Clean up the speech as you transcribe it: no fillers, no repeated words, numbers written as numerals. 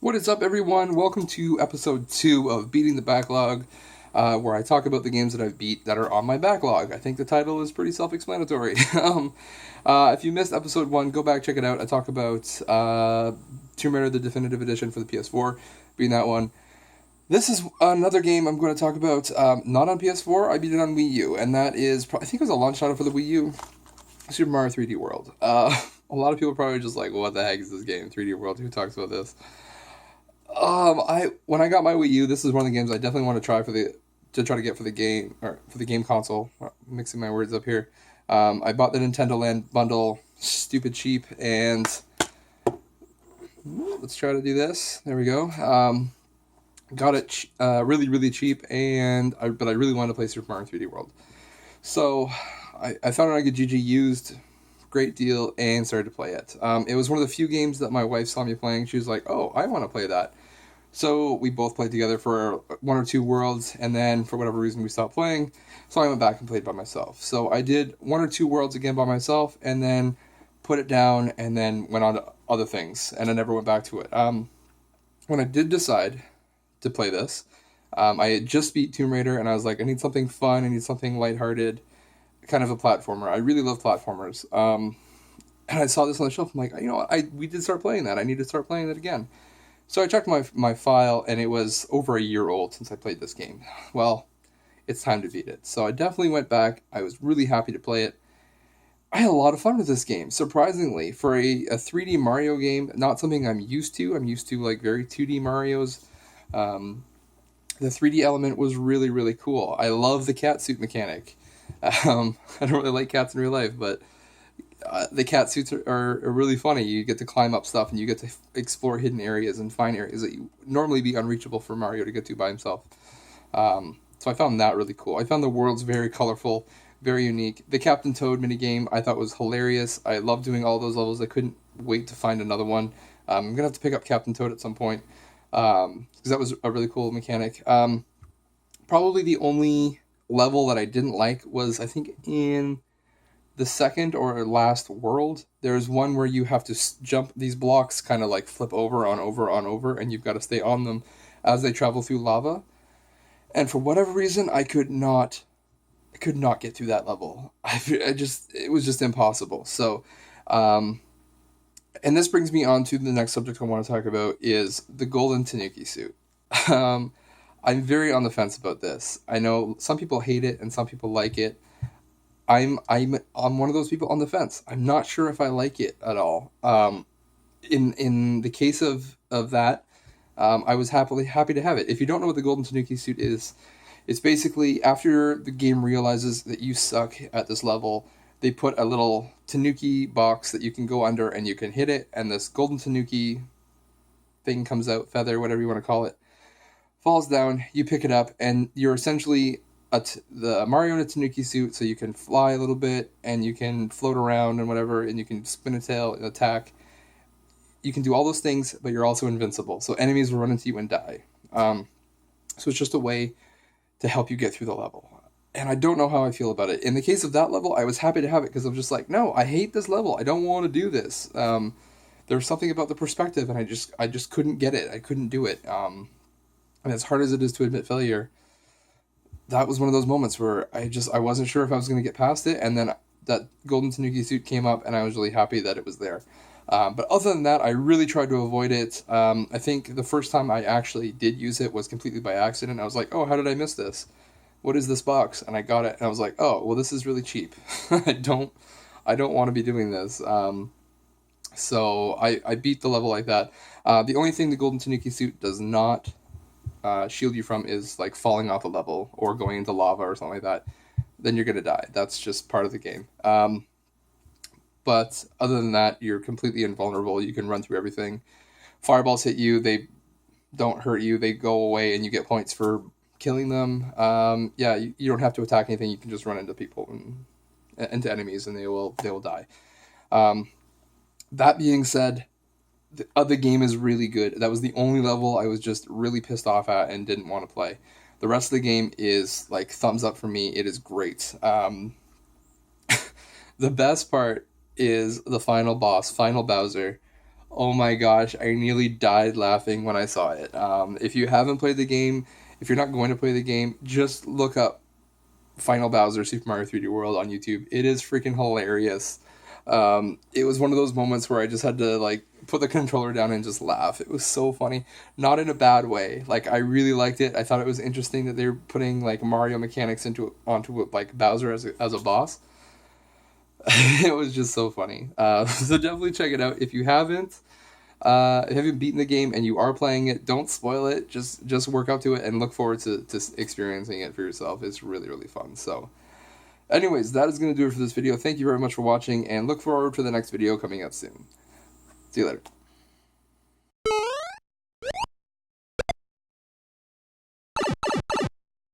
What is up, everyone? Welcome to episode 2 of Beating the Backlog, where I talk about the games that I've beat that are on my backlog. I think the title is pretty self-explanatory. If you missed episode 1, go back, check it out. I talk about Tomb Raider, the Definitive Edition for the PS4, being that one. This is another game I'm going to talk about, not on PS4, I beat it on Wii U, and that is, I think it was a launch title for the Wii U, Super Mario 3D World. A lot of people are probably just like, what the heck is this game, 3D World, who talks about this? When I got my Wii U, this is one of the games I definitely want to try to get for the game or for the game console. Mixing my words up here. I bought the Nintendo Land bundle, stupid cheap, and let's try to do this. There we go. Got it really really cheap, but I really wanted to play Super Mario 3D World, so I found it on a GG used. Great deal, and started to play it. It was one of the few games that my wife saw me playing. She was like, "Oh, I want to play that." So we both played together for one or two worlds, and then for whatever reason we stopped playing. So I went back and played by myself. So I did one or two worlds again by myself, and then put it down, and then went on to other things, and I never went back to it. When I did decide to play this, I had just beat Tomb Raider, and I was like, I need something fun, I need something lighthearted, kind of a platformer. I really love platformers. And I saw this on the shelf. I'm like, we did start playing that. I need to start playing it again. So I checked my file, and it was over a year old since I played this game. Well, it's time to beat it. So I definitely went back. I was really happy to play it. I had a lot of fun with this game, surprisingly. For a 3D Mario game, not something I'm used to. I'm used to like very 2D Marios. The 3D element was really, really cool. I love the cat suit mechanic. I don't really like cats in real life, but the cat suits are really funny. You get to climb up stuff, and you get to explore hidden areas and find areas that you normally be unreachable for Mario to get to by himself. So I found that really cool. I found the worlds very colorful, very unique. The Captain Toad minigame I thought was hilarious. I love doing all those levels. I couldn't wait to find another one. I'm going to have to pick up Captain Toad at some point, because that was a really cool mechanic. Probably the only level that I didn't like was, I think, in the second or last world. There's one where you have to jump these blocks, kind of like flip over on over on over, and you've got to stay on them as they travel through lava. And for whatever reason, I could not get through that level. It was just impossible. So, and this brings me on to the next subject I want to talk about, is the golden Tanuki suit. I'm very on the fence about this. I know some people hate it and some people like it. I'm one of those people on the fence. I'm not sure if I like it at all. In the case of that, I was happy to have it. If you don't know what the golden Tanuki suit is, it's basically after the game realizes that you suck at this level, they put a little Tanuki box that you can go under, and you can hit it, and this golden Tanuki thing comes out, feather, whatever you want to call it, falls down, you pick it up, and you're essentially the Mario in a Tanuki suit, so you can fly a little bit, and you can float around and whatever, and you can spin a tail and attack. You can do all those things, but you're also invincible, so enemies will run into you and die. So it's just a way to help you get through the level. And I don't know how I feel about it. In the case of that level, I was happy to have it, because I'm just like, no, I hate this level. I don't want to do this. There's something about the perspective, and I just couldn't get it. I couldn't do it. And as hard as it is to admit failure, that was one of those moments where I wasn't sure if I was going to get past it, and then that golden Tanuki suit came up, and I was really happy that it was there. But other than that, I really tried to avoid it. I think the first time I actually did use it was completely by accident. I was like, oh, how did I miss this? What is this box? And I got it, and I was like, oh, well, this is really cheap. I don't want to be doing this. So I beat the level like that. The only thing the golden Tanuki suit does not shield you from is like falling off a level or going into lava or something like that. Then you're gonna die. That's just part of the game. But other than that, you're completely invulnerable. You can run through everything. Fireballs hit you, they don't hurt you, they go away, and you get points for killing them. You don't have to attack anything. You can just run into people and into enemies, and they will die. That being said, the game is really good. That was the only level I was just really pissed off at and didn't want to play. The rest of the game is like thumbs up for me. It is great. The best part is the final boss, Final Bowser. Oh my gosh, I nearly died laughing when I saw it. If you haven't played the game, if you're not going to play the game, just look up Final Bowser Super Mario 3D World on YouTube. It is freaking hilarious. It was one of those moments where I just had to like put the controller down and just laugh. It was so funny, not in a bad way. Like I really liked it. I thought it was interesting that they were putting like Mario mechanics into onto it, like Bowser as a boss. It was just so funny. So definitely check it out if you haven't. If you haven't beaten the game and you are playing it, don't spoil it. Just work up to it and look forward to experiencing it for yourself. It's really really fun. So, anyways, that is going to do it for this video. Thank you very much for watching, and look forward to the next video coming up soon. See you later.